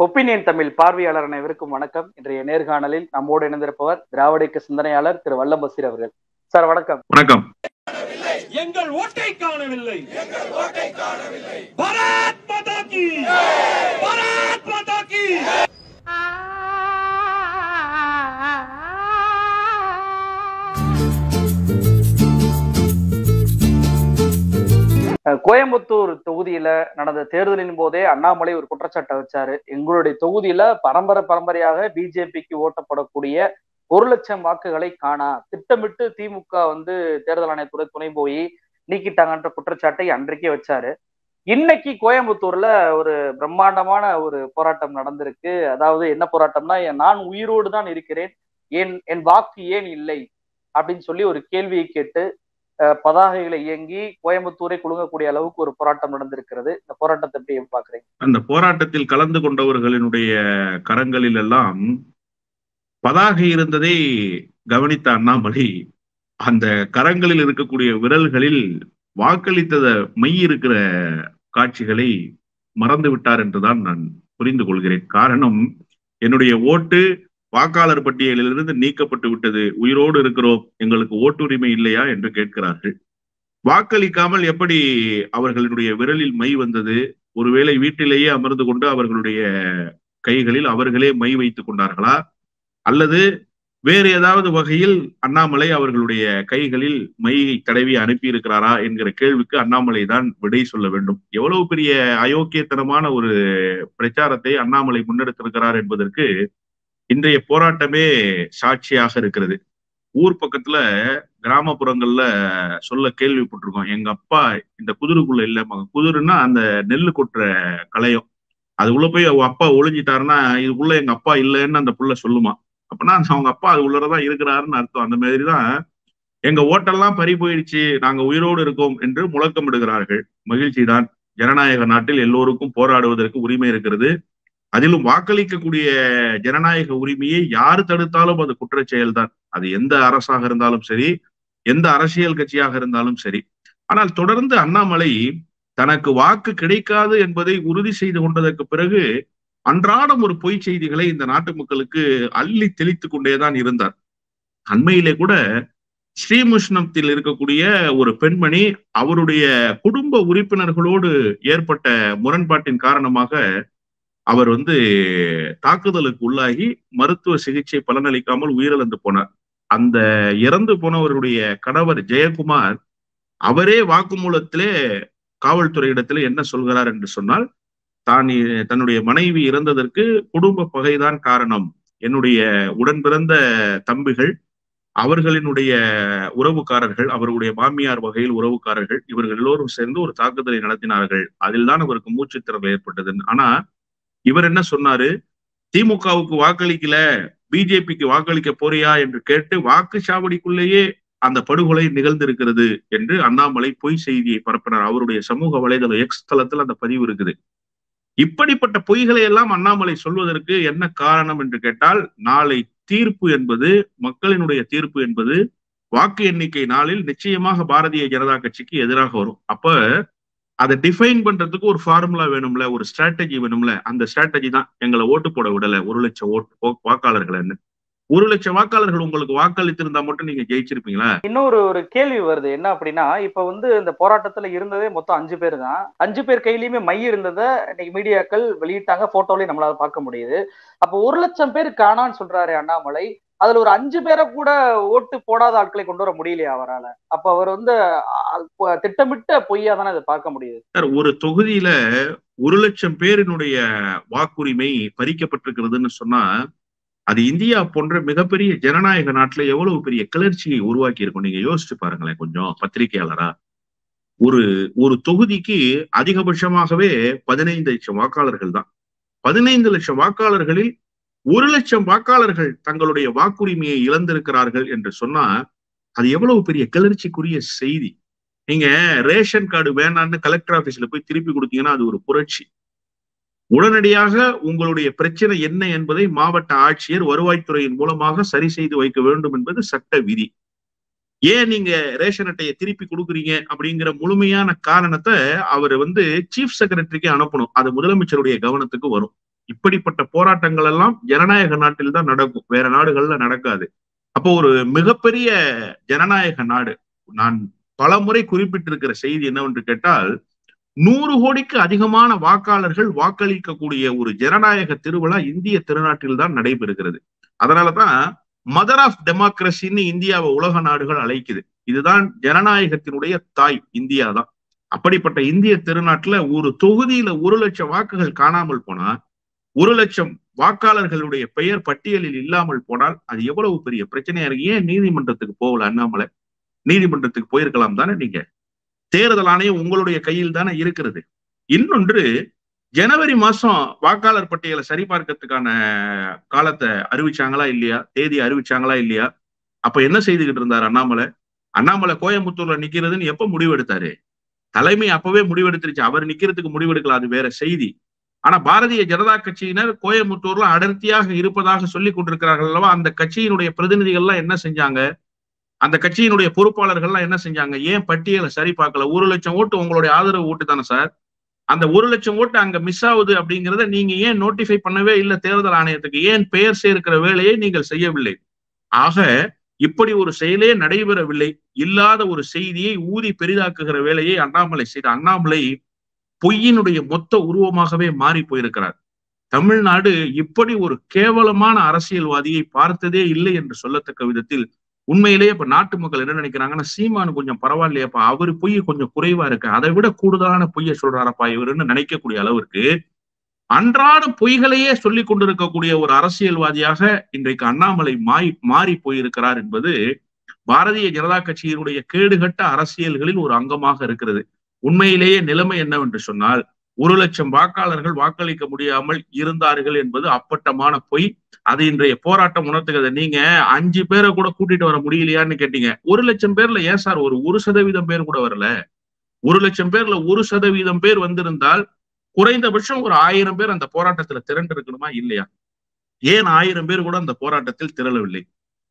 Opinion Tamil பார்வையாளர் அனைவருக்கும் வணக்கம். இன்றைய நேர்காணலில் நம்மோடு இணைந்திருப்பவர் திராவிட இயக்க சிந்தனையாளர் திரு வல்லம் பசீர் அவர்கள். சார் வணக்கம். வணக்கம். எங்கள் ஓட்டை காணவில்லை. பாரத் மாதா கி பாரத் மாதா கி. கோயம்புத்தூர் தொகுதியில நடந்த தேர்தலின் போதே அண்ணாமலை ஒரு குற்றச்சாட்டை வச்சாரு. எங்களுடைய தொகுதியில பரம்பரையாக பிஜேபிக்கு ஓட்டப்படக்கூடிய 1 லட்சம் வாக்குகளை காணா, திட்டமிட்டு திமுக தேர்தல் ஆணையத்துறை துணை போய் நீக்கிட்டாங்கன்ற குற்றச்சாட்டை அன்றைக்கே வச்சாரு. இன்னைக்கு கோயம்புத்தூர்ல ஒரு பிரம்மாண்டமான ஒரு போராட்டம் நடந்திருக்கு. அதாவது என்ன போராட்டம்னா, நான் உயிரோடு தான் இருக்கிறேன், என் வாக்கு ஏன் இல்லை அப்படின்னு சொல்லி ஒரு கேள்வியை கேட்டு பதாகைகளை இயங்கி கோயம்புத்தூரை குலுங்கக்கூடிய அளவுக்கு ஒரு போராட்டம் நடந்திருக்கிறது. இந்த போராட்டத்தை எப்படி பாக்குறீங்க? அந்த போராட்டத்தில் கலந்து கொண்டவர்களினுடைய கரங்களில் எல்லாம் பதாகை இருந்ததை கவனித்த அண்ணாமலை அந்த கரங்களில் இருக்கக்கூடிய விரல்களில் வாக்களித்த மை இருக்கிற காட்சிகளை மறந்து விட்டார் என்றுதான் நான் புரிந்து கொள்கிறேன். காரணம், என்னுடைய ஓட்டு வாக்காளர் பட்டியலிலிருந்து நீக்கப்பட்டு விட்டது, உயிரோடு இருக்கிறோம், எங்களுக்கு ஓட்டுரிமை இல்லையா என்று கேட்கிறார்கள். வாக்களிக்காமல் எப்படி அவர்களுடைய விரலில் மை வந்தது? ஒருவேளை வீட்டிலேயே அமர்ந்து கொண்டு அவர்களுடைய கைகளில் அவர்களே மை வைத்துக் கொண்டார்களா, அல்லது வேறு ஏதாவது வகையில் அண்ணாமலை அவர்களுடைய கைகளில் மையை தடவி அனுப்பி இருக்கிறாரா என்கிற கேள்விக்கு அண்ணாமலை தான் விடை சொல்ல வேண்டும். எவ்வளவு பெரிய அயோக்கியத்தனமான ஒரு பிரச்சாரத்தை அண்ணாமலை முன்னெடுத்திருக்கிறார் என்பதற்கு இன்றைய போராட்டமே சாட்சியாக இருக்கிறது. ஊர் பக்கத்துல கிராமப்புறங்கள்ல சொல்ல கேள்விப்பட்டிருக்கோம், எங்க அப்பா இந்த குதிருக்குள்ள இல்ல, குதிருன்னா அந்த நெல்லு கொட்டுற களையம், அது உள்ள போய் அவங்க அப்பா ஒளிஞ்சிட்டாருன்னா இதுக்குள்ள எங்க அப்பா இல்லைன்னு அந்த புள்ள சொல்லுமா. அப்படின்னா அவங்க அப்பா அது உள்ளதான் இருக்கிறாருன்னு அர்த்தம். அந்த மாதிரிதான் எங்க ஓட்டெல்லாம் பறி போயிடுச்சு, நாங்க உயிரோடு இருக்கோம் என்று முழக்கமிடுகிறார்கள். மகிழ்ச்சி தான். ஜனநாயக நாட்டில் எல்லோருக்கும் போராடுவதற்கு உரிமை இருக்கிறது. அதிலும் வாக்களிக்கக்கூடிய ஜனநாயக உரிமையை யார் தடுத்தாலும் அது குற்ற செயல்தான். அது எந்த அரசாக இருந்தாலும் சரி, எந்த அரசியல் கட்சியாக இருந்தாலும் சரி. ஆனால் தொடர்ந்து அண்ணாமலை தனக்கு வாக்கு கிடைக்காது என்பதை உறுதி செய்து கொண்டதற்கு பிறகு அன்றாடம் ஒரு பொய் செய்திகளை இந்த நாட்டு மக்களுக்கு அள்ளி தெளித்துக் கொண்டேதான் இருந்தார். அண்மையிலே கூட ஸ்ரீமுஷ்ணத்தில் இருக்கக்கூடிய ஒரு பெண்மணி அவருடைய குடும்ப உறுப்பினர்களோடு ஏற்பட்ட முரண்பாட்டின் காரணமாக அவர் தாக்குதலுக்கு உள்ளாகி மருத்துவ சிகிச்சை பலனளிக்காமல் உயிரிழந்து போனார். அந்த இறந்து போனவருடைய கணவர் ஜெயக்குமார் அவரே வாக்குமூலத்திலே காவல்துறையிடத்திலே என்ன சொல்கிறார் என்று சொன்னால், தன்னுடைய மனைவி இறந்ததற்கு குடும்ப பகைதான் காரணம், என்னுடைய உடன் பிறந்த தம்பிகள், அவர்களினுடைய உறவுக்காரர்கள், அவருடைய மாமியார் வகையில் உறவுக்காரர்கள், இவர்கள் எல்லோரும் சேர்ந்து ஒரு தாக்குதலை நடத்தினார்கள், அதில் தான் அவருக்கு மூச்சுத்திறல் ஏற்பட்டது. ஆனா இவர் என்ன சொன்னாரு, திமுகவுக்கு வாக்களிக்கல, பிஜேபிக்கு வாக்களிக்க போறியா என்று கேட்டு வாக்குச்சாவடிக்குள்ளேயே அந்த படுகொலை நிகழ்ந்திருக்கிறது என்று அண்ணாமலை பொய் செய்தியை பரப்பினார். அவருடைய சமூக வலைதள எக்ஸ் தளத்தில் அந்த பதிவு இருக்குது. இப்படிப்பட்ட பொய்களை எல்லாம் அண்ணாமலை சொல்வதற்கு என்ன காரணம் என்று கேட்டால், நாளை தீர்ப்பு என்பது, மக்களினுடைய தீர்ப்பு என்பது வாக்கு எண்ணிக்கை நாளில் நிச்சயமாக பாரதிய ஜனதா கட்சிக்கு எதிராக வரும். அப்ப அதை டிஃபைன் பண்றதுக்கு ஒரு ஃபார்முலா வேணும்ல, ஒரு ஸ்ட்ராட்டஜி வேணும்ல. அந்த ஸ்ட்ராட்டஜி தான் எங்களை ஓட்டு போட விடல 1 லட்சம் வாக்காளர்கள். 1 லட்சம் வாக்காளர்கள் உங்களுக்கு வாக்களித்திருந்தா மட்டும் நீங்க ஜெயிச்சிருப்பீங்களா? இன்னொரு கேள்வி வருது. என்ன அப்படின்னா, இப்ப இந்த போராட்டத்துல இருந்ததே மொத்தம் 5 பேர் தான். 5 பேர் கையிலயுமே மை இருந்ததை இன்னைக்கு மீடியாக்கள் வெளியிட்டாங்க, போட்டோலையும் நம்மளால பார்க்க முடியுது. அப்ப 1 லட்சம் பேர் காணான்னு சொல்றாரு அண்ணாமலை. அதுல ஒரு 5 பேரை கூட ஓட்டு போடாத ஆட்களை கொண்டு வர முடியலையா அவரால? அப்ப அவர் திட்டமிட்ட பொய்யா தானே அதை பார்க்க முடியுது. ஒரு தொகுதியில 1 லட்சம் பேரினுடைய வாக்குரிமை பறிக்கப்பட்டிருக்கிறதுன்னு சொன்னா, அது இந்தியா போன்ற மிகப்பெரிய ஜனநாயக நாட்டுல எவ்வளவு பெரிய கிளர்ச்சியை உருவாக்கி இருக்கும் நீங்க யோசிச்சு பாருங்களேன். கொஞ்சம் பத்திரிகையாளரா, ஒரு தொகுதிக்கு அதிகபட்சமாகவே 15 லட்சம் வாக்காளர்கள் தான். 15 லட்சம் வாக்காளர்களில் 1 லட்சம் வாக்காளர்கள் தங்களுடைய வாக்குரிமையை இழந்திருக்கிறார்கள் என்று சொன்னா அது எவ்வளவு பெரிய கிளர்ச்சிக்குரிய செய்தி. நீங்க ரேஷன் கார்டு வேணான்னு கலெக்டர் ஆபீஸ்ல போய் திருப்பி கொடுத்தீங்கன்னா அது ஒரு புரட்சி. உடனடியாக உங்களுடைய பிரச்சனை என்ன என்பதை மாவட்ட ஆட்சியர் வருவாய்த்துறையின் மூலமாக சரி செய்து வைக்க வேண்டும் என்பது சட்ட விதி. ஏன் நீங்க ரேஷன் அட்டையை திருப்பி கொடுக்குறீங்க அப்படிங்கிற முழுமையான காரணத்தை அவர் சீஃப் செக்ரட்டரிக்கு அனுப்பணும். அது முதலமைச்சருடைய கவனத்துக்கு வரும். இப்படிப்பட்ட போராட்டங்கள் எல்லாம் ஜனநாயக நாட்டில் தான் நடக்கும், வேற நாடுகள்ல நடக்காது. அப்போ ஒரு மிகப்பெரிய ஜனநாயக நாடு, நான் பல முறை குறிப்பிட்டிருக்கிற செய்தி என்னவென்று கேட்டால், 100 கோடிக்கு அதிகமான வாக்காளர்கள் வாக்களிக்கக்கூடிய ஒரு ஜனநாயக திருவிழா இந்திய திருநாட்டில் தான் நடைபெறுகிறது. அதனாலதான் மதர் ஆஃப் டெமோக்ரஸின்னு இந்தியாவை உலக நாடுகள் அழைக்குது. இதுதான் ஜனநாயகத்தினுடைய தாய் இந்தியா தான். அப்படிப்பட்ட இந்திய திருநாட்டுல ஒரு தொகுதியில 1 லட்சம் வாக்குகள் காணாமல் போனா, 1 லட்சம் வாக்காளர்களுடைய பெயர் பட்டியலில் இல்லாமல் போனால் அது எவ்வளவு பெரிய பிரச்சனையா இருக்கு. ஏன் நீதிமன்றத்துக்கு போகல அண்ணாமலை? நீதிமன்றத்துக்கு போயிருக்கலாம் தானே. நீங்க தேர்தல் ஆணையம் உங்களுடைய கையில் தானே இருக்கிறது. இன்னொன்று, ஜனவரி மாசம் வாக்காளர் பட்டியலை சரிபார்க்கறதுக்கான காலத்தை அறிவிச்சாங்களா இல்லையா? தேதி அறிவிச்சாங்களா இல்லையா? அப்ப என்ன செய்துகிட்டு இருந்தார் அண்ணாமலை? அண்ணாமலை கோயம்புத்தூர்ல நிக்கிறதுன்னு எப்ப முடிவெடுத்தாரு? தலைமை அப்பவே முடிவெடுத்துருச்சு. அவர் நிக்கிறதுக்கு முடிவெடுக்கல, அது வேற செய்தி. ஆனா பாரதிய ஜனதா கட்சியினர் கோயம்புத்தூர்ல அடர்த்தியாக இருப்பதாக சொல்லிக் கொண்டிருக்கிறார்கள் அல்லவா? அந்த கட்சியினுடைய பிரதிநிதிகள்லாம் என்ன செஞ்சாங்க? அந்த கட்சியினுடைய பொறுப்பாளர்கள்லாம் என்ன செஞ்சாங்க? ஏன் பட்டியலை சரி பார்க்கல? 1 லட்சம் ஓட்டு உங்களுடைய ஆதரவு ஓட்டு தானே சார். அந்த 1 லட்சம் ஓட்டு அங்க மிஸ் ஆகுது அப்படிங்கிறத நீங்க ஏன் நோட்டிஃபை பண்ணவே இல்லை தேர்தல் ஆணையத்துக்கு? ஏன் பெயர் சேர்க்கிற வேலையை நீங்கள் செய்யவில்லை? ஆக இப்படி ஒரு செயலே நடைபெறவில்லை. இல்லாத ஒரு செய்தியை ஊதி பெரிதாக்குகிற வேலையை அண்ணாமலை செய்த. அண்ணாமலை பொய்யினுடைய மொத்த உருவமாகவே மாறி போயிருக்கிறார். தமிழ்நாடு இப்படி ஒரு கேவலமான அரசியல்வாதியை பார்த்ததே இல்லை என்று சொல்லத்தக்க விதத்தில் உண்மையிலேயே இப்ப நாட்டு மக்கள் என்ன நினைக்கிறாங்கன்னா, சீமானு கொஞ்சம் பரவாயில்லையாப்பா, அவரு பொய் கொஞ்சம் குறைவா இருக்கு, அதை விட கூடுதலான பொய்யை சொல்றாரப்பா இவருன்னு நினைக்கக்கூடிய அளவிற்கு அன்றாட பொய்களையே சொல்லிக் கொண்டிருக்கக்கூடிய ஒரு அரசியல்வாதியாக இன்றைக்கு அண்ணாமலை மாறி போயிருக்கிறார் என்பது பாரதிய ஜனதா கட்சியினுடைய கேடுகட்ட அரசியல்களில் ஒரு அங்கமாக இருக்கிறது. உண்மையிலேயே நிலைமை என்னவென்று சொன்னால், 1 லட்சம் வாக்காளர்கள் வாக்களிக்க முடியாமல் இருந்தார்கள் என்பது அப்பட்டமான பொய். அது இன்றைய போராட்டம் உணர்த்துகிறது. நீங்க 5 பேரை கூட கூட்டிட்டு வர முடியலையான்னு கேட்டீங்க. 1 லட்சம் பேர்ல ஏன் சார் ஒரு 1% பேர் கூட வரல? 1 லட்சம் பேர்ல 1% பேர் வந்திருந்தால் குறைந்தபட்சம் ஒரு 1000 பேர் அந்த போராட்டத்துல திரண்டு இருக்கணுமா இல்லையா? ஏன் 1000 பேர் கூட அந்த போராட்டத்தில் திரளவில்லை?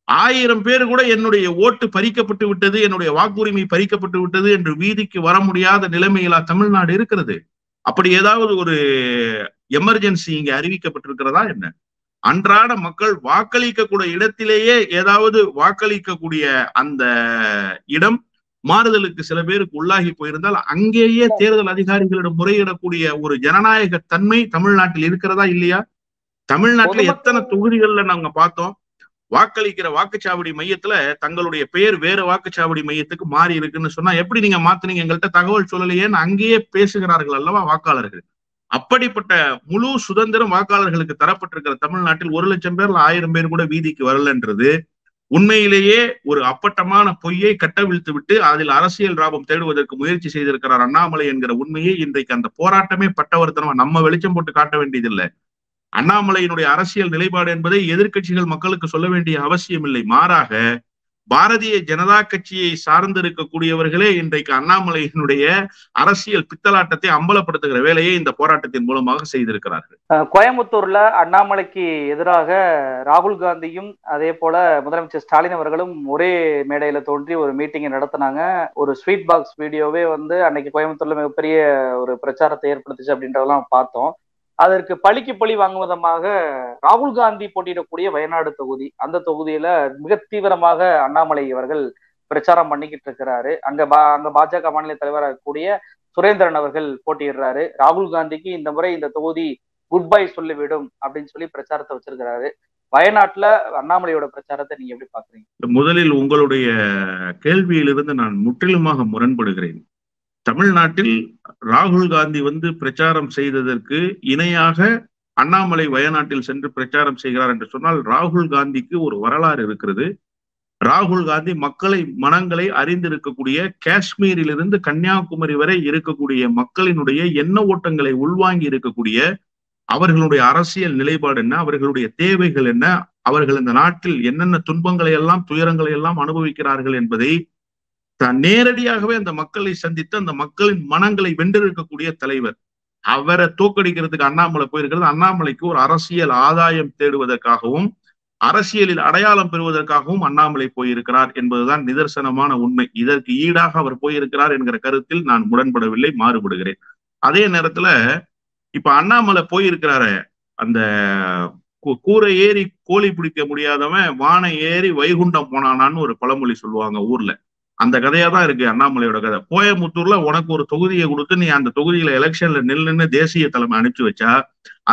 1000 பேர் கூட என்னுடைய ஓட்டு பறிக்கப்பட்டு விட்டது, என்னுடைய வாக்குரிமை பறிக்கப்பட்டு விட்டது என்று வீதிக்கு வர முடியாத நிலைமையிலா தமிழ்நாடு இருக்கிறது? அப்படி ஏதாவது ஒரு எமர்ஜென்சி இங்க அறிவிக்கப்பட்டிருக்கிறதா என்ன? அன்றாட மக்கள் வாக்களிக்கக்கூடிய இடத்திலேயே ஏதாவது வாக்களிக்கக்கூடிய அந்த இடம் மாறுதலுக்கு சில பேருக்கு உள்ளாகி போயிருந்தால் அங்கேயே தேர்தல் அதிகாரிகளிடம் முறையிடக்கூடிய ஒரு ஜனநாயக தன்மை தமிழ்நாட்டில் இருக்கிறதா இல்லையா? தமிழ்நாட்டுல எத்தனை தொகுதிகள்ல நாங்க பார்த்தோம், வாக்களிக்கிற வாக்குச்சாவடி மையத்துல தங்களுடைய பெயர் வேற வாக்குச்சாவடி மையத்துக்கு மாறி இருக்குன்னு சொன்னா எப்படி நீங்க மாத்துனீங்க, எங்கள்கிட்ட தகவல் சொல்லலையேன்னு அங்கேயே பேசுகிறார்கள் அல்லவா வாக்காளர்கள். அப்படிப்பட்ட முழு சுதந்திரம் வாக்காளர்களுக்கு தரப்பட்டிருக்கிற தமிழ்நாட்டில் 1 லட்சம் பேர்ல 1000 பேர் கூட வீதிக்கு வரலன்றது உண்மையிலேயே ஒரு அப்பட்டமான பொய்யை கட்டவிழ்த்து விட்டு அதில் அரசியல் லாபம் தேடுவதற்கு முயற்சி செய்திருக்கிறார் அண்ணாமலை என்கிற உண்மையை இன்றைக்கு அந்த போராட்டமே பட்டவர்த்தனமா நம்ம வெளிச்சம் போட்டு காட்ட வேண்டியதில்லை. அண்ணாமலையினுடைய அரசியல் நிலைப்பாடு என்பதை எதிர்க்கட்சிகள் மக்களுக்கு சொல்ல வேண்டிய அவசியம் இல்லை. மாறாக பாரதிய ஜனதா கட்சியை சார்ந்திருக்கக்கூடியவர்களே இன்றைக்கு அண்ணாமலையினுடைய அரசியல் பித்தலாட்டத்தை அம்பலப்படுத்துகிற வேலையை இந்த போராட்டத்தின் மூலமாக செய்திருக்கிறார்கள். கோயம்புத்தூர்ல அண்ணாமலைக்கு எதிராக ராகுல் காந்தியும் அதே போல முதலமைச்சர் ஸ்டாலின் அவர்களும் ஒரே மேடையில தோன்றி ஒரு மீட்டிங்கை நடத்தினாங்க. ஒரு ஸ்வீட் பாக்ஸ் வீடியோவே அன்னைக்கு கோயம்புத்தூர்ல மிகப்பெரிய ஒரு பிரச்சாரத்தை ஏற்படுத்துச்சு அப்படின்றதெல்லாம் பார்த்தோம். அதற்கு பழிக்கு பழி வாங்கும் விதமாக ராகுல் காந்தி போட்டியிடக்கூடிய வயநாடு தொகுதி, அந்த தொகுதியில மிக தீவிரமாக அண்ணாமலை அவர்கள் பிரச்சாரம் பண்ணிக்கிட்டு இருக்கிறாரு. அங்க பாஜக மாநில தலைவராக கூடிய சுரேந்திரன் அவர்கள் போட்டியிடுறாரு. ராகுல் காந்திக்கு இந்த முறை இந்த தொகுதி குட் பை சொல்லிவிடும் அப்படின்னு சொல்லி பிரச்சாரத்தை வச்சிருக்கிறாரு. வயநாட்டுல அண்ணாமலையோட பிரச்சாரத்தை நீங்க எப்படி பாக்குறீங்க? முதலில் உங்களுடைய கேள்வியிலிருந்து நான் முற்றிலுமாக முரண்படுகிறேன். தமிழ்நாட்டில் ராகுல் காந்தி பிரச்சாரம் செய்ததற்கு இணையாக அண்ணாமலை வயநாட்டில் சென்று பிரச்சாரம் செய்கிறார் என்று சொன்னால் ராகுல் காந்திக்கு ஒரு வரலாறு இருக்கிறது. ராகுல் காந்தி மனங்களை அறிந்திருக்கக்கூடிய, காஷ்மீரிலிருந்து கன்னியாகுமரி வரை இருக்கக்கூடிய மக்களினுடைய எண்ண ஓட்டங்களை உள்வாங்கி இருக்கக்கூடிய, அவர்களுடைய அரசியல் நிலைப்பாடு என்ன, அவர்களுடைய தேவைகள் என்ன, அவர்கள் இந்த நாட்டில் என்னென்ன துன்பங்களை எல்லாம் துயரங்களை எல்லாம் அனுபவிக்கிறார்கள் என்பதை நேரடியாகவே அந்த மக்களை சந்தித்து அந்த மக்களின் மனங்களை வென்றிருக்கக்கூடிய தலைவர். அவரை தோக்கடிக்கிறதுக்கு அண்ணாமலை போயிருக்கிறது அண்ணாமலைக்கு ஒரு அரசியல் ஆதாயம் தேடுவதற்காகவும் அரசியலில் அடையாளம் பெறுவதற்காகவும் அண்ணாமலை போயிருக்கிறார் என்பதுதான் நிதர்சனமான உண்மை. இதற்கு ஈடாக அவர் போயிருக்கிறார் என்கிற கருத்தில் நான் முரண்படவில்லை, மாறுபடுகிறேன். அதே நேரத்துல இப்ப அண்ணாமலை போயிருக்கிறாரு, அந்த கூரை ஏறி கோழி பிடிக்க முடியாதவன் வானை ஏறி வைகுண்டம் போனானான்னு ஒரு பழமொழி சொல்லுவாங்க ஊர்ல. அந்த கதையா தான் இருக்கு அண்ணாமலையோட கதை. கோயம்புத்தூர்ல உனக்கு ஒரு தொகுதியை கொடுத்து நீ அந்த தொகுதியில எலெக்ஷன்ல நில்லுன்னு தேசிய தலைமை அனுப்பிச்சு வச்சா,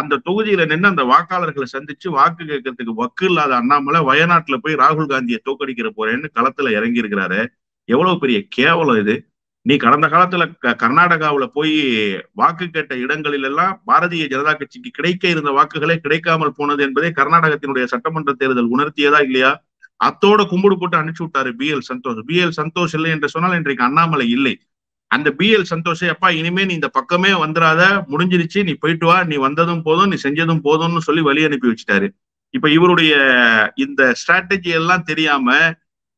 அந்த தொகுதியில நின்று அந்த வாக்காளர்களை சந்திச்சு வாக்கு கேட்கறதுக்கு வக்கு இல்லாத அண்ணாமலை வயநாட்டுல போய் ராகுல் காந்தியை தோக்கடிக்கிற போறேன்னு களத்துல இறங்கி இருக்கிறாரு. எவ்வளவு பெரிய கேவலம் இது! நீ கடந்த காலத்துல கர்நாடகாவுல போய் வாக்கு கேட்ட இடங்களில் எல்லாம் பாரதிய ஜனதா கட்சிக்கு கிடைக்க இருந்த வாக்குகளே கிடைக்காமல் போனது என்பதை கர்நாடகத்தினுடைய சட்டமன்ற தேர்தல் உணர்த்தியதா இல்லையா? அத்தோட கும்பிடு போட்டு அனுப்பிச்சு விட்டாரு BL சந்தோஷ். BL சந்தோஷ் இல்லை என்று சொன்னால் இன்றைக்கு அண்ணாமலை இல்லை. அந்த BL சந்தோஷை அப்பா இனிமே நீ இந்த பக்கமே வந்துடாத, முடிஞ்சிருச்சு, நீ போயிட்டு வா, நீ வந்ததும் போதும், நீ செஞ்சதும் போதும்னு சொல்லி வழி அனுப்பி வச்சுட்டாரு. இப்ப இவருடைய இந்த ஸ்ட்ராட்டஜி எல்லாம் தெரியாம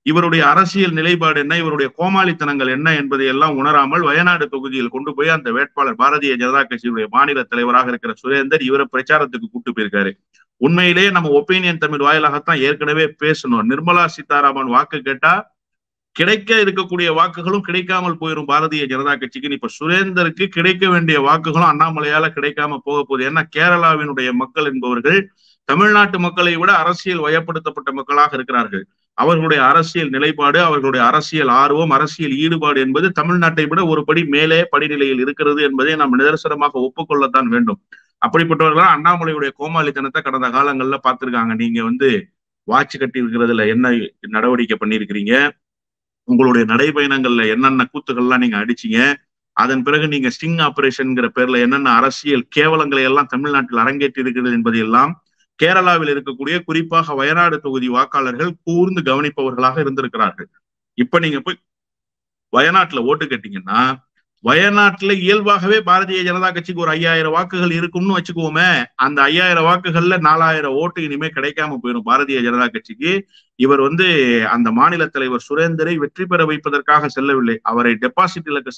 இவருடைய அரசியல் நிலைப்பாடு என்ன, இவருடைய கோமாளித்தனங்கள் என்ன என்பதை எல்லாம் உணராமல் வயநாடு தொகுதியில் கொண்டு போய் அந்த வேட்பாளர் பாரதிய ஜனதா கட்சியுடைய மாநில தலைவராக இருக்கிற சுரேந்தர் இவரை பிரச்சாரத்துக்கு கூட்டு போயிருக்காரு. உண்மையிலேயே நம்ம ஒப்பீனியன் தமிழ் வாயிலாகத்தான் ஏற்கனவே பேசணும். நிர்மலா சீதாராமன் வாக்கு கேட்டா கிடைக்க இருக்கக்கூடிய வாக்குகளும் கிடைக்காமல் போயிடும் பாரதிய ஜனதா கட்சிக்கு. இப்ப சுரேந்தருக்கு கிடைக்க வேண்டிய வாக்குகளும் அண்ணாமலையால கிடைக்காம போக போகுது. ஏன்னா கேரளாவினுடைய மக்கள் என்பவர்கள் தமிழ்நாட்டு மக்களை விட அரசியல் வயப்படுத்தப்பட்ட மக்களாக இருக்கிறார்கள். அவர்களுடைய அரசியல் நிலைப்பாடு, அவர்களுடைய அரசியல் ஆர்வம், அரசியல் ஈடுபாடு என்பது தமிழ்நாட்டை விட ஒரு படி மேலே படிநிலையில் இருக்கிறது என்பதை நாம் நிதர்சனமாக ஒப்புக்கொள்ளத்தான் வேண்டும். அப்படிப்பட்டவர்கள் அண்ணாமலையுடைய கோமாளித்தனத்தை கடந்த காலங்கள்ல பார்த்திருக்காங்க. நீங்க வாட்ச் கட்டி இருக்கிறதுல என்ன நடவடிக்கை பண்ணிருக்கிறீங்க, உங்களுடைய நடைபயணங்கள்ல என்னென்ன கூத்துக்கள்லாம் நீங்க அடிச்சீங்க, அதன் பிறகு நீங்க ஸ்டிங் ஆபரேஷன்ங்கிற பேர்ல என்னென்ன அரசியல் கேவலங்களை எல்லாம் தமிழ்நாட்டில் அரங்கேற்றி இருக்கிறது என்பதையெல்லாம் கேரளாவில் இருக்கக்கூடிய குறிப்பாக வயநாடு தொகுதி வாக்காளர்கள் கூர்ந்து கவனிப்பவர்களாக இருந்திருக்கிறார்கள். இப்ப நீங்க போய் வயநாட்டுல ஓட்டு கேட்டீங்கன்னா வயநாட்டுல இயல்பாகவே பாரதிய ஜனதா கட்சிக்கு ஒரு 5000 வாக்குகள் இருக்கும்னு வச்சுக்குவோமே. அந்த 5000 வாக்குகள்ல 4000 ஓட்டு இனிமே கிடைக்காம போயிடும் பாரதிய ஜனதா கட்சிக்கு. இவர் அந்த மாநில தலைவர் சுரேந்தரை வெற்றி பெற வைப்பதற்காக செல்லவில்லை, அவரை டெபாசிட் இலக்கு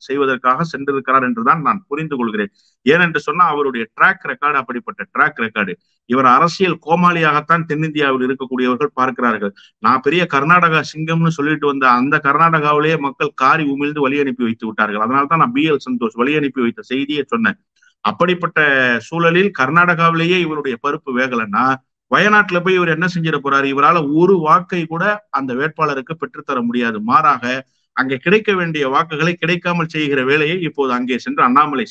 செய்வதற்காக சென்றிருக்கிறார் என்றுதான் நான் புரிந்து கொள்கிறேன். ஏனென்று சொன்னா அவருடைய ட்ராக் ரெக்கார்டு அப்படிப்பட்ட ட்ராக் ரெக்கார்டு. இவர் அரசியல் கோமாளியாகத்தான் தென்னிந்தியாவில் இருக்கக்கூடியவர்கள் பார்க்கிறார்கள். நான் பெரிய கர்நாடகா சிங்கம்னு சொல்லிட்டு வந்த அந்த கர்நாடகாவிலேயே மக்கள் காரி உமிழ்ந்து வழி அனுப்பி வைத்து விட்டார்கள். அதனால்தான் நான் BL சந்தோஷ் வழி அனுப்பி வைத்த செய்தியை சொன்னேன். அப்படிப்பட்ட சூழலில் கர்நாடகாவிலேயே இவருடைய பருப்பு வேகலைன்னா வயநாட்டுல போய் இவர் என்ன செஞ்சிட போறாரு? இவரால் ஒரு வாக்கை கூட அந்த வேட்பாளருக்கு பெற்றுத்தர முடியாது. மாறாக அங்கே கிடைக்க வேண்டிய வாக்குகளை கிடைக்காமல் செய்கிற வேலையை இப்போது அங்கே சென்று அண்ணாமலை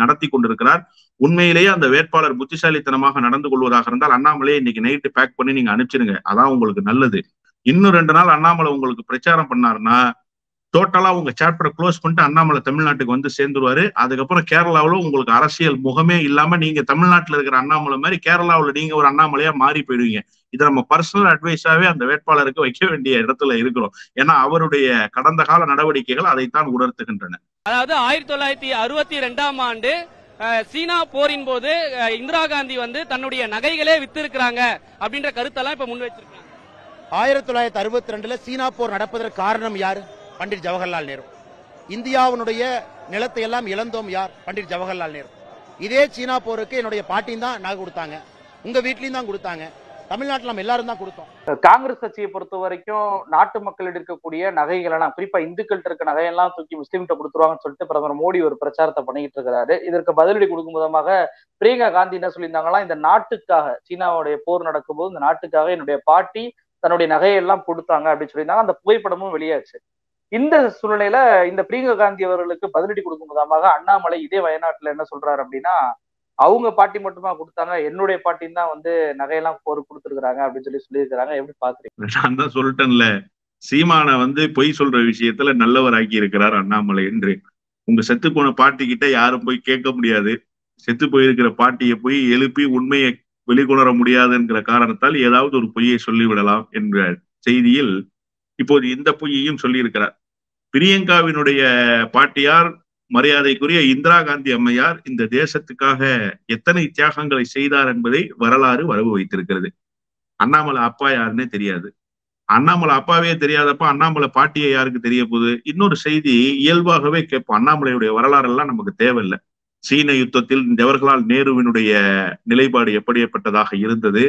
நடத்தி கொண்டிருக்கிறார். உண்மையிலேயே அந்த வேட்பாளர் புத்திசாலித்தனமாக நடந்து கொள்வதாக இருந்தால் அண்ணாமலையை இன்னைக்கு நைட்டு பேக் பண்ணி நீங்க அனுப்பிச்சிருங்க, அதான் உங்களுக்கு நல்லது. இன்னும் 2 நாள் அண்ணாமலை உங்களுக்கு பிரச்சாரம் பண்ணாருன்னா டோட்டலா உங்க சாப்டரை க்ளோஸ் பண்ணிட்டு அண்ணாமலை தமிழ்நாட்டுக்கு வந்து சேர்ந்துருவாரு. அதுக்கப்புறம் கேரளாவில் உங்களுக்கு அரசியல் முகமே இல்லாம நீங்க தமிழ்நாட்டில் இருக்கிற அண்ணாமலை மாதிரி கேரளாவில் நீங்க ஒரு அண்ணாமலையா மாறி போயிடுவீங்க. இதை நம்ம பர்சனல் அட்வைஸாவே அந்த வேட்பாளருக்கு வைக்க வேண்டிய இடத்துல இருக்கிறோம். ஏன்னா அவருடைய கடந்த கால நடவடிக்கைகள் அதைத்தான் உணர்த்துகின்றன. அதாவது 1962ஆம் ஆண்டு சீனா போரின் போது இந்திரா காந்தி தன்னுடைய நகைகளே வித்திருக்கிறாங்க அப்படின்ற கருத்தெல்லாம் இப்ப முன் வச்சிருக்காங்க. 1962ல சீனா போர் நடப்பதற்கு காரணம் யாரு? பண்டிட் ஜவஹர்லால் நேரு. இந்தியாவினுடைய நிலத்தை எல்லாம் இழந்தோம் யார்? பண்டிட் ஜவஹர்லால் நேரு. இதே சீனா போருக்கு என்னுடைய பாட்டியும் தான் நகை கொடுத்தாங்க, உங்க வீட்லயும் தான் கொடுத்தாங்க, தமிழ்நாட்டில் நம்ம எல்லாரும் தான் கொடுத்தோம். காங்கிரஸ் கட்சியை பொறுத்த வரைக்கும் நாட்டு மக்களிடம் இருக்கக்கூடிய நகைகள் எல்லாம் குறிப்பா இந்துக்கள்கிட்ட இருக்க நகையெல்லாம் தூக்கி முஸ்லீம்கிட்ட கொடுத்துருவாங்கன்னு சொல்லிட்டு பிரதமர் மோடி ஒரு பிரச்சாரத்தை பண்ணிக்கிட்டு இருக்கிறாரு. இதற்கு பதிலடி கொடுக்கும் விதமாக பிரியங்கா காந்தி என்ன சொல்லியிருந்தாங்களா, இந்த நாட்டுக்காக சீனாவுடைய போர் நடக்கும்போது இந்த நாட்டுக்காக என்னுடைய பாட்டி தன்னுடைய நகையெல்லாம் கொடுத்தாங்க அப்படின்னு சொல்லியிருந்தாங்க. அந்த புகைப்படமும் வெளியாச்சு. இந்த சூழ்நிலையில இந்த பிரியங்கா காந்தி அவர்களுக்கு பதிலடி கொடுக்கும் விதமாக அண்ணாமலை இதே வயநாட்டுல என்ன சொல்றாரு அப்படின்னா, அவங்க பாட்டி மட்டுமா கொடுத்தாங்க, என்னுடைய பாட்டின்னு தான் நகையெல்லாம் போர் கொடுத்துருக்காங்க அப்படின்னு சொல்லியிருக்கிறாங்க. எப்படி பாக்குறீங்க? நான் தான் சொல்லிட்டேன்ல, சீமான பொய் சொல்ற விஷயத்துல நல்லவர் ஆக்கி இருக்கிறார் அண்ணாமலை என்று. உங்க செத்து போன பாட்டி கிட்ட யாரும் போய் கேட்க முடியாது. செத்து போயிருக்கிற பாட்டியை போய் எழுப்பி உண்மையை வெளிக்கொணர முடியாதுங்கிற காரணத்தால் ஏதாவது ஒரு பொய்யை சொல்லிவிடலாம் என்ற செய்தியில் இப்போது இந்த பொய்யையும் சொல்லியிருக்கிறார். பிரியங்காவினுடைய பாட்டியார் மரியாதைக்குரிய இந்திரா காந்தி அம்மையார் இந்த தேசத்துக்காக எத்தனை தியாகங்களை செய்தார் என்பதை வரலாறு வரவு வைத்திருக்கிறது. அண்ணாமலை அப்பா யாருன்னே தெரியாது. அண்ணாமலை அப்பாவே தெரியாதப்ப அண்ணாமலை பாட்டியை யாருக்கு தெரிய போகுது? இன்னொரு செய்தி இயல்பாகவே கேட்போம். அண்ணாமலையுடைய வரலாறு எல்லாம் நமக்கு தேவையில்லை. சீன யுத்தத்தில் ஜவஹர்லால் நேருவினுடைய நிலைப்பாடு எப்படிப்பட்டதாக இருந்தது,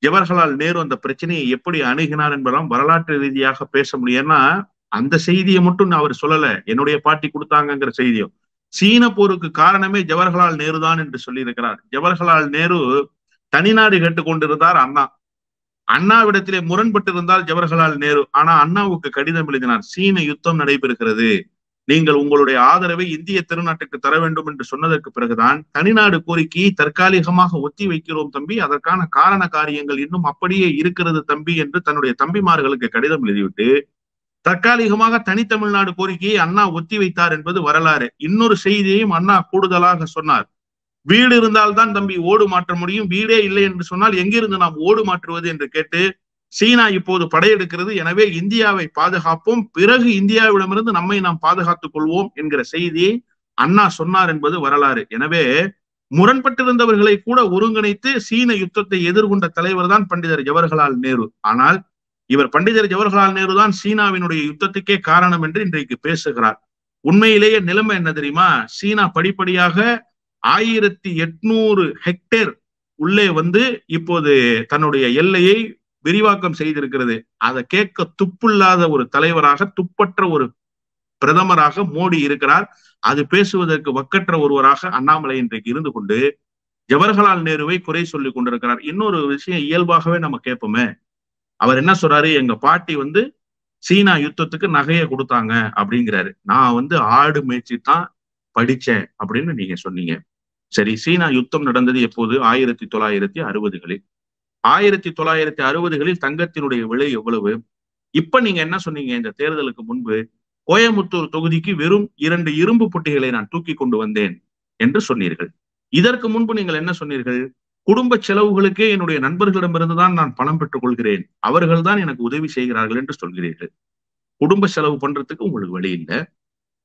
ஜவஹர்லால் நேரு அந்த பிரச்சனையை எப்படி அணுகினார் என்பதெல்லாம் வரலாற்று ரீதியாக பேச முடியும். ஏன்னா அந்த செய்தியை மட்டும் அவர் சொல்லல, என்னுடைய பாட்டி கொடுத்தாங்கிற செய்தியும் சீன போருக்கு காரணமே ஜவஹர்லால் நேரு தான் என்று சொல்லியிருக்கிறார். ஜவஹர்லால் நேரு தனிநாடு கேட்டுக்கொண்டிருந்தார் அண்ணா. அண்ணாவிடத்திலே முரண்பட்டிருந்தால் ஜவஹர்லால் நேரு. ஆனா அண்ணாவுக்கு கடிதம் எழுதினார், சீன யுத்தம் நடைபெறுகிறது, நீங்கள் உங்களுடைய ஆதரவை இந்திய திருநாட்டுக்கு தர வேண்டும் என்று சொன்னதற்கு பிறகுதான் தனிநாடு கோரிக்கையை தற்காலிகமாக ஒத்தி வைக்கிறோம் தம்பி, அதற்கான காரண காரியங்கள் இன்னும் அப்படியே இருக்கிறது தம்பி என்று தன்னுடைய தம்பிமார்களுக்கு கடிதம் எழுதிவிட்டு தற்காலிகமாக தனித்தமிழ்நாடு கோரிக்கையை அண்ணா ஒத்தி வைத்தார் என்பது வரலாறு. இன்னொரு செய்தியையும் அண்ணா கூடுதலாக சொன்னார், வீடு இருந்தால்தான் தம்பி ஓடு மாற்ற முடியும், வீடே இல்லை என்று சொன்னால் எங்கிருந்து நாம் ஓடு மாற்றுவது என்று கேட்டு, சீனா இப்போது படையெடுக்கிறது, எனவே இந்தியாவை பாதுகாப்போம், பிறகு இந்தியாவிடமிருந்து நம்மை நாம் பாதுகாத்துக் கொள்வோம் என்கிற செய்தியை அண்ணா சொன்னார் என்பது வரலாறு. எனவே முரண்பட்டிருந்தவர்களை கூட ஒருங்கிணைத்து சீன யுத்தத்தை எதிர்கொண்ட தலைவர் தான் பண்டிதர் ஜவஹர்லால் நேரு. ஆனால் இவர் பண்டிதர் ஜவஹர்லால் நேரு தான் சீனாவினுடைய யுத்தத்துக்கே காரணம் என்று இன்றைக்கு பேசுகிறார். உண்மையிலேயே நிலைமை என்ன தெரியுமா? சீனா படிப்படியாக 1800 ஹெக்டேர் உள்ளே வந்து இப்போது தன்னுடைய எல்லையை விரிவாக்கம் செய்திருக்கிறது. அதை கேட்க துப்பில்லாத ஒரு தலைவராக, துப்பற்ற ஒரு பிரதமராக மோடி இருக்கிறார். அது பேசுவதற்கு வக்கற்ற ஒருவராக அண்ணாமலை இன்றைக்கு இருந்து கொண்டு ஜவஹர்லால் நேருவை குறை சொல்லிக் கொண்டிருக்கிறார். இன்னொரு விஷயம் இயல்பாகவே நம்ம கேட்போமே, அவர் என்ன சொல்றாரு, எங்க பாட்டி வந்து சீனா யுத்தத்துக்கு நகையை கொடுத்தாங்க அப்படிங்கிறாரு. நான் வந்து ஆடு மேய்ச்சி தான் படிச்சேன் அப்படின்னு நீங்க சொன்னீங்க. சரி, சீனா யுத்தம் நடந்தது எப்போது? 1960களில். 1960களில் தங்கத்தினுடைய விலை எவ்வளவு? இப்ப நீங்க என்ன சொன்னீங்க? இந்த தேர்தலுக்கு முன்பு கோயம்புத்தூர் தொகுதிக்கு வெறும் 2 இரும்பு புட்டிகளை நான் தூக்கி கொண்டு வந்தேன் என்று சொன்னீர்கள். இதற்கு முன்பு நீங்கள் என்ன சொன்னீர்கள்? குடும்ப செலவுகளுக்கே என்னுடைய நண்பர்களிடமிருந்து தான் நான் பணம் பெற்றுக் கொள்கிறேன், அவர்கள் தான் எனக்கு உதவி செய்கிறார்கள் என்று சொல்கிறீர்கள். குடும்ப செலவு பண்றதுக்கு உங்களுக்கு வழி இல்லை.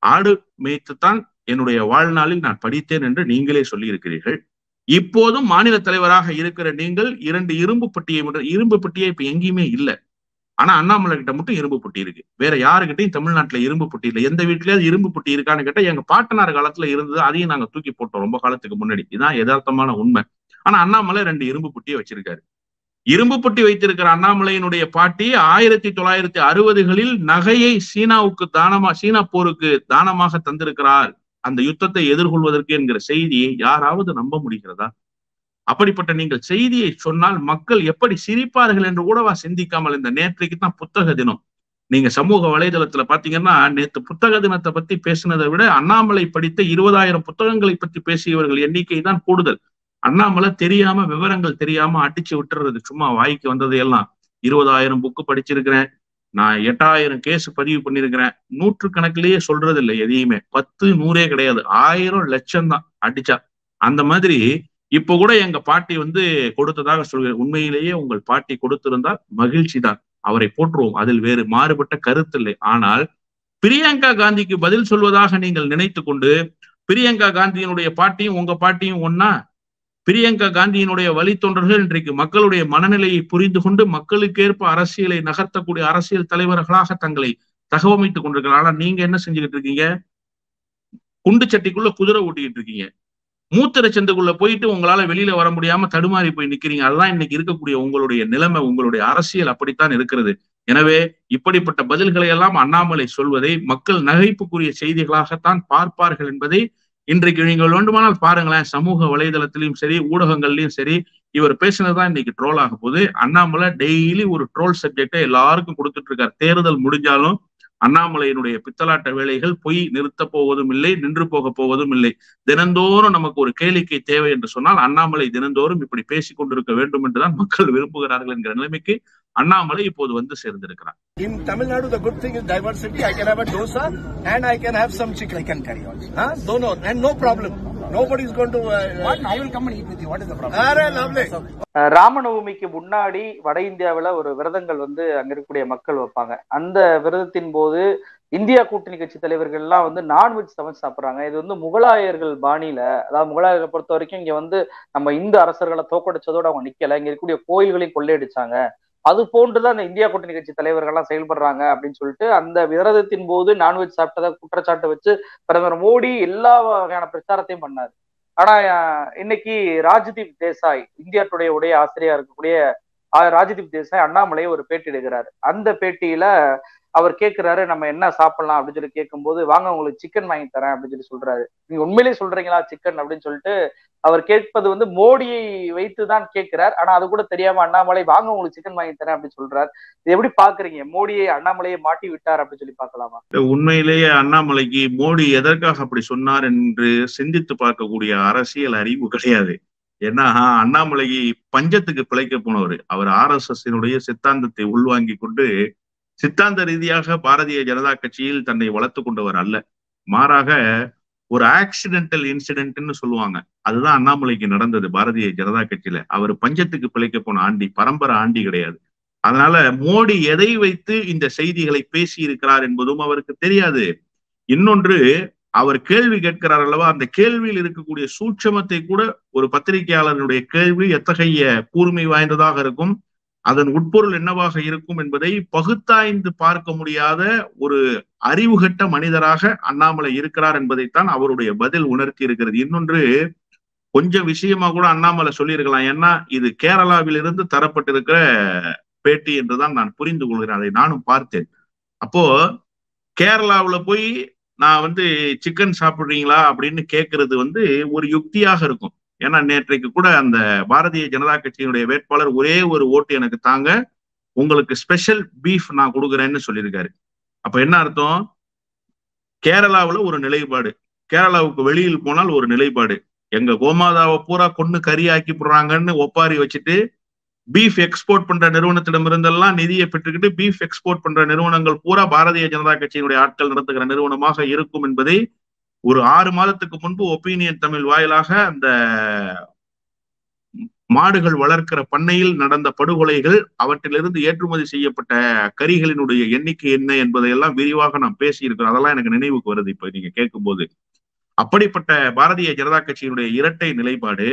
ஆடு மேய்த்துத்தான் என்னுடைய வாழ்நாளில் நான் படித்தேன் என்று நீங்களே சொல்லி இருக்கிறீர்கள். இப்போதும் மாநில தலைவராக இருக்கிற நீங்கள் 2 இரும்பு பெட்டியை இப்ப எங்கேயுமே இல்லை. ஆனா அண்ணாமலை கிட்ட மட்டும் இரும்பு பொட்டி இருக்கு. வேற யாருக்கிட்டையும் தமிழ்நாட்டுல இரும்பு பொட்டி இல்லை. எந்த வீட்லயாவது இரும்பு பொட்டி இருக்கான்னு கேட்டா எங்க பாட்டனார் காலத்துல இருந்தது, அதையும் நாங்க தூக்கி போட்டோம் ரொம்ப காலத்துக்கு முன்னாடி. இதுதான் யதார்த்தமான உண்மை. ஆனா அண்ணாமலை 2 இரும்பு பொட்டியை வச்சிருக்காரு. இரும்பு பொட்டி வைத்திருக்கிற அண்ணாமலையினுடைய பாட்டி 1960களில் நகையை சீனாவுக்கு சீனா போருக்கு தானமாக தந்திருக்கிறார் அந்த யுத்தத்தை எதிர்கொள்வதற்கு என்கிற செய்தியை யாராவது நம்ப முடிகிறதா? அப்படிப்பட்ட நீங்கள் செய்தியை சொன்னால் மக்கள் எப்படி சிரிப்பார்கள் என்று கூடவா சிந்திக்காமல், இந்த நேற்றைக்கு தான் புத்தக தினம், நீங்க சமூக வலைதளத்துல பாத்தீங்கன்னா நேற்று புத்தக தினத்தை பத்தி பேசினதை விட அண்ணாமலை படித்த 20,000 புத்தகங்களை பற்றி பேசியவர்கள் எண்ணிக்கை தான் கூடுதல். அண்ணாமலை தெரியாம, விவரங்கள் தெரியாம அடிச்சு விட்டுறது, சும்மா வாய்க்கு வந்ததையெல்லாம். 20,000 புக்கு படிச்சிருக்கிறேன், நான் 8,000 கேஸ் பதிவு பண்ணிருக்கிறேன், 100 கணக்கிலேயே சொல்றது இல்லை எதையுமே. 10, 100 கிடையாது, 1000 லட்சம் தான் அடிச்சா. அந்த மாதிரி இப்ப கூட எங்க பாட்டி வந்து கொடுத்ததாக சொல்கிறேன். உண்மையிலேயே உங்கள் பாட்டி கொடுத்திருந்தால் மகிழ்ச்சி தான், அவரை போற்றுவோம், அதில் வேறு மாறுபட்ட கருத்து இல்லை. ஆனால் பிரியங்கா காந்திக்கு பதில் சொல்வதாக நீங்கள் நினைத்து கொண்டு, பிரியங்கா காந்தியினுடைய பாட்டியும் உங்க பாட்டியும் ஒன்னா? பிரியங்கா காந்தியினுடைய வழித்தொண்டர்கள் இன்றைக்கு மக்களுடைய மனநிலையை புரிந்து கொண்டு மக்களுக்கேற்ப அரசியலை நகர்த்தக்கூடிய அரசியல் தலைவர்களாக தங்களை தகவமைத்துக் கொண்டிருக்கிறார். ஆனா நீங்க என்ன செஞ்சுக்கிட்டு இருக்கீங்க? குண்டு சட்டிக்குள்ள குதிரை ஓட்டிக்கிட்டு இருக்கீங்க. மூத்திர சந்துக்குள்ள போயிட்டு உங்களால வெளியில வர முடியாம தடுமாறி போய் நிக்கிறீங்க. அதுதான் இன்னைக்கு இருக்கக்கூடிய உங்களுடைய நிலைமை, உங்களுடைய அரசியல் அப்படித்தான் இருக்கிறது. எனவே இப்படிப்பட்ட பதில்களை எல்லாம் அண்ணாமலை சொல்வதை மக்கள் நகைப்புக்குரிய செய்திகளாகத்தான் பார்ப்பார்கள் என்பதை இன்றைக்கு நீங்கள் வேண்டுமானால் பாருங்களேன். சமூக வலைதளத்திலையும் சரி, ஊடகங்கள்லயும் சரி, இவர் பேசினதுதான் இன்னைக்கு ட்ரோல் ஆக போகுது. அண்ணாமலை டெய்லி ஒரு ட்ரோல் சப்ஜெக்டை எல்லாருக்கும் கொடுத்துட்டு இருக்காரு. தேர்தல் முடிஞ்சாலும் அண்ணாமலையினுடைய பித்தலாட்ட வேலைகள் பொய் நிறுத்த போவதும் இல்லை, நின்று போக போவதும் இல்லை. தினந்தோறும் நமக்கு ஒரு கேளிக்கை தேவை என்று சொன்னால் அண்ணாமலை தினந்தோறும் இப்படி பேசிக் கொண்டிருக்க வேண்டும் என்றுதான் மக்கள் விரும்புகிறார்கள் என்கிற நிலைமைக்கு அண்ணாமலை இப்போது வந்து சேர்ந்திருக்கிறார். In Tamil Nadu, the good thing is diversity. I can have a dosa and I can have some chicken. I can carry on. Dono, and no problem. Nobody is going to. What? I will come and eat with you. What is the problem? Lovely. ராமநவமிக்கு முன்னாடி வட இந்தியாவில ஒரு விரதங்கள் வந்து அங்க இருக்கக்கூடிய மக்கள் வைப்பாங்க. அந்த விரதத்தின் போது இந்தியா கூட்டணி கட்சி தலைவர்கள் எல்லாம் வந்து நான்வெஜ் சமைச்சு சாப்பிடுறாங்க. இது வந்து முகலாயர்கள் பாணியில, அதாவது முகலாயர்களை பொறுத்த வரைக்கும் இங்க வந்து நம்ம இந்து அரசர்களை தோக்கடிச்சதோடு அவங்க நிக்கல, இங்க இருக்கக்கூடிய கோயில்களையும் கொள்ளையடிச்சாங்க. அது போன்றுதான் இந்த இந்தியா கூட்டணி கட்சி தலைவர்கள்லாம் செயல்படுறாங்க அப்படின்னு சொல்லிட்டு அந்த விரதத்தின் போது நான்வெஜ் சாப்பிட்டதை குற்றச்சாட்டு வச்சு பிரதமர் மோடி எல்லா வகையான பிரச்சாரத்தையும் பண்ணாரு. ஆனா இன்னைக்கு ராஜ்தீப் தேசாய், இந்தியா டுடே ஆசிரியர் இருக்கக்கூடிய ராஜ்தீப் தேசாய் அண்ணாமலையை ஒரு பேட்டி எடுக்கிறாரு. அந்த பேட்டியில அவர் கேட்கிறாரு நம்ம என்ன சாப்பிடலாம் அப்படின்னு சொல்லி கேட்கும்போது, வாங்க உங்களுக்கு சிக்கன் வாங்கி தரேன் அப்படின்னு சொல்லி சொல்றாரு. நீங்க உண்மையிலேயே சொல்றீங்களா சிக்கன் அப்படின்னு சொல்லிட்டு அவர் கேட்பது வந்து மோடியை வைத்துதான் கேட்கிறார். ஆனா அது கூட தெரியாம அண்ணாமலை வாங்க உங்களுக்கு சிக்கன் வாங்கி தரேன் அப்படின்னு சொல்றாரு. இது எப்படி பாக்குறீங்க? மோடியை அண்ணாமலையை மாட்டி விட்டார் அப்படின்னு சொல்லி பார்க்கலாமா? உண்மையிலேயே அண்ணாமலைக்கு மோடி எதற்காக அப்படி சொன்னார் என்று சிந்தித்து பார்க்கக்கூடிய அரசியல் அறிவு கிடையாது. ஏன்னா அண்ணாமலை பஞ்சத்துக்கு பிழைக்க போனவர். அவர் RSS சித்தாந்தத்தை உள்வாங்கி கொண்டு சித்தாந்த ரீதியாக பாரதிய ஜனதா கட்சியில் தன்னை வளர்த்து கொண்டவர் அல்ல. மாறாக ஒரு ஆக்சிடென்டல் இன்சிடென்ட்னு சொல்லுவாங்க, அதுதான் அண்ணாமலைக்கு நடந்தது பாரதிய ஜனதா கட்சியில. அவர் பஞ்சத்துக்கு பிழைக்க போன ஆண்டி, பரம்பரை ஆண்டி கிடையாது. அதனால மோடி எதை வைத்து இந்த செய்திகளை பேசி இருக்கிறார் என்பதும் அவருக்கு தெரியாது. இன்னொன்று, அவர் கேள்வி கேட்கிறார் அல்லவா, அந்த கேள்வியில் இருக்கக்கூடிய சூட்சமத்தை கூட ஒரு பத்திரிகையாளருடைய கேள்வி எத்தகைய கூர்மை வாய்ந்ததாக இருக்கும், அதன் உட்பொருள் என்னவாக இருக்கும் என்பதை பகுத்தாய்ந்து பார்க்க முடியாத ஒரு அறிவுகட்ட மனிதராக அண்ணாமலை இருக்கிறார் என்பதைத்தான் அவருடைய பதில் உணர்த்தி இருக்கிறது. இன்னொன்று, கொஞ்சம் விஷயமா கூட அண்ணாமலை சொல்லியிருக்கலாம். ஏன்னா இது கேரளாவிலிருந்து தரப்பட்டிருக்கிற பேட்டி என்றுதான் நான் புரிந்து கொள்கிறேன். அதை நானும் பார்த்தேன். அப்போ கேரளாவுல போய் நான் வந்து சிக்கன் சாப்பிடுறீங்களா அப்படின்னு கேட்கறது வந்து ஒரு யுக்தியாக இருக்கும். ஏன்னா நேற்றைக்கு கூட அந்த பாரதிய ஜனதா கட்சியினுடைய வேட்பாளர் ஒரே ஒரு ஓட்டு எனக்கு தாங்க, உங்களுக்கு ஸ்பெஷல் பீஃப் நான் கொடுக்குறேன்னு சொல்லியிருக்காரு. அப்ப என்ன அர்த்தம்? கேரளாவுல ஒரு நிலைப்பாடு, கேரளாவுக்கு வெளியில் போனால் ஒரு நிலைப்பாடு. எங்க கோமாதாவை பூரா கொண்டு கறி ஆக்கி போடுறாங்கன்னு ஒப்பாரி வச்சுட்டு பீஃப் எக்ஸ்போர்ட் பண்ற நிறுவனத்திடமிருந்தெல்லாம் நிதியை பெற்றுக்கிட்டு பீஃப் எக்ஸ்போர்ட் பண்ற நிறுவனங்கள் பூரா பாரதிய ஜனதா கட்சியினுடைய ஆட்கள் நடத்துகிற நிறுவனமாக இருக்கும் என்பதை ஒரு 6 மாதத்துக்கு முன்பு ஒப்பீனியன் தமிழ் வாயிலாக அந்த மாடுகள் வளர்க்கிற பண்ணையில் நடந்த படுகொலைகள், அவற்றிலிருந்து ஏற்றுமதி செய்யப்பட்ட கறிகளினுடைய எண்ணிக்கை என்ன என்பதையெல்லாம் விரிவாக நாம் பேசியிருக்கிறோம். அதெல்லாம் எனக்கு நினைவுக்கு வருது இப்ப நீங்க கேட்கும்போது. அப்படிப்பட்ட பாரதிய ஜனதா கட்சியினுடைய இரட்டை நிலைப்பாடு.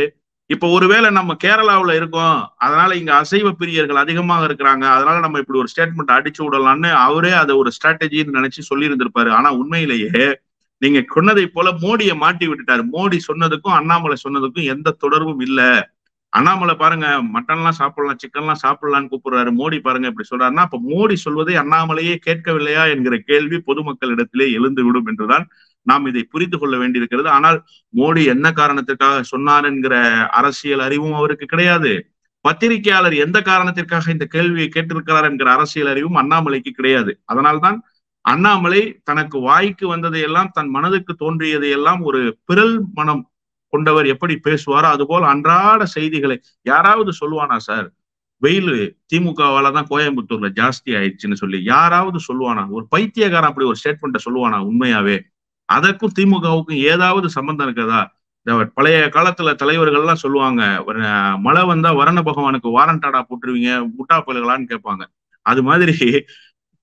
இப்ப ஒருவேளை நம்ம கேரளாவுல இருக்கோம், அதனால இங்க அசைவ பிரியர்கள் அதிகமாக இருக்கிறாங்க, அதனால நம்ம இப்படி ஒரு ஸ்டேட்மெண்ட் அடிச்சு விடலாம்னு அவரே அதை ஒரு ஸ்ட்ராட்டஜின்னு நினைச்சு சொல்லி இருந்திருப்பாரு. ஆனா உண்மையிலேயே நீங்க சொன்னதை போல மோடியை மாட்டி விட்டுட்டாரு. மோடி சொன்னதுக்கும் அண்ணாமலை சொன்னதுக்கும் எந்த தொடர்பும் இல்ல. அண்ணாமலை பாருங்க மட்டன்லாம் சாப்பிடலாம், சிக்கன்லாம் சாப்பிடலாம்னு கூப்பிடுறாரு. மோடி பாருங்க இப்படி சொல்றாருன்னா அப்ப மோடி சொல்வதை அண்ணாமலையே கேட்கவில்லையா என்கிற கேள்வி பொதுமக்களிடத்திலே எழுந்து விடும் என்றுதான் நாம் இதை புரிந்து கொள்ள வேண்டியிருக்கிறது. ஆனால் மோடி என்ன காரணத்திற்காக சொன்னார் என்கிற அரசியல் அறிவும் அவருக்கு கிடையாது. பத்திரிகையாளர் எந்த காரணத்திற்காக இந்த கேள்வியை கேட்டிருக்கிறார் என்கிற அரசியல் அறிவும் அண்ணாமலைக்கு கிடையாது. அதனால்தான் அண்ணாமலை தனக்கு வாய்க்கு வந்ததையெல்லாம், தன் மனதுக்கு தோன்றியதையெல்லாம் ஒரு பிறல் மனம் கொண்டவர் எப்படி பேசுவாரோ அதுபோல் அன்றாட செய்திகளை யாராவது சொல்லுவானா சார், வெயில் திமுகவால தான் கோயம்புத்தூர்ல ஜாஸ்தி ஆயிடுச்சுன்னு சொல்லி யாராவது சொல்லுவானா? ஒரு பைத்தியக்காரன் அப்படி ஒரு ஸ்டேட்மெண்ட்டை சொல்லுவானா உண்மையாவே? அதற்கும் திமுகவுக்கும் ஏதாவது சம்பந்தம் இருக்குதா? பழைய காலத்துல தலைவர்கள்லாம் சொல்லுவாங்க, மழை வந்தா வரண பகவானுக்கு வாரண்டாடா போட்டுருவீங்க முட்டா பயில்களான்னு கேட்பாங்க. அது மாதிரி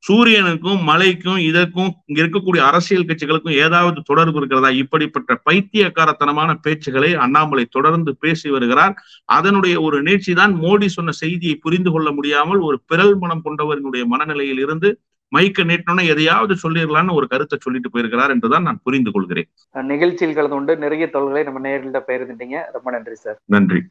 சூரியனுக்கும் மலைக்கும் இதற்கும் இங்க இருக்கக்கூடிய அரசியல் கட்சிகளுக்கும் ஏதாவது தொடர்பு இருக்கிறதா? இப்படிப்பட்ட பைத்தியக்காரத்தனமான பேச்சுகளை அண்ணாமலை தொடர்ந்து பேசி வருகிறார். அதனுடைய ஒரு நீட்சி தான் மோடி சொன்ன செய்தியை புரிந்து கொள்ள முடியாமல் ஒரு பிறல் மனம் கொண்டவர்களுடைய மனநிலையில் இருந்து மைக்க நீட்டணும்னா எதையாவது சொல்லிடலான்னு ஒரு கருத்தை சொல்லிட்டு போயிருக்கிறார் என்றுதான் நான் புரிந்து கொள்கிறேன். நிகழ்ச்சியில் கலந்து கொண்டு நிறைய தகவல்களை நம்ம நேரில் பகிர்ந்துட்டீங்க. ரொம்ப நன்றி சார். நன்றி.